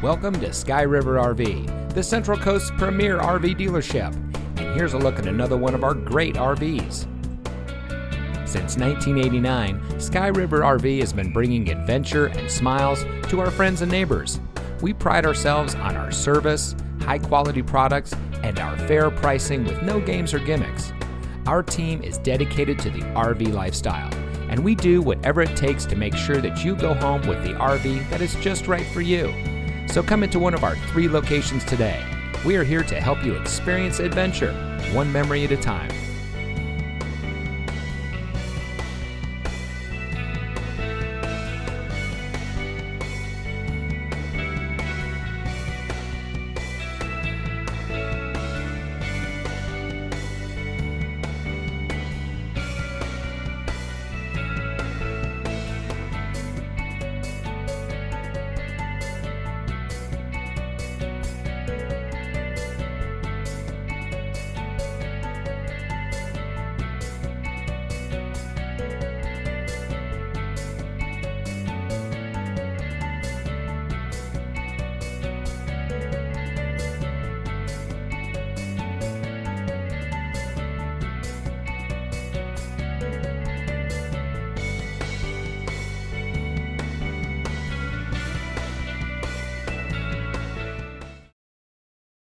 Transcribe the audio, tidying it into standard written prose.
Welcome to Sky River RV, the Central Coast's premier RV dealership. And here's a look at another one of our great RVs. Since 1989, Sky River RV has been bringing adventure and smiles to our friends and neighbors. We pride ourselves on our service, high-quality products, and our fair pricing with no games or gimmicks. Our team is dedicated to the RV lifestyle, and we do whatever it takes to make sure that you go home with the RV that is just right for you. So come into one of our 3 locations today. We are here to help you experience adventure, one memory at a time.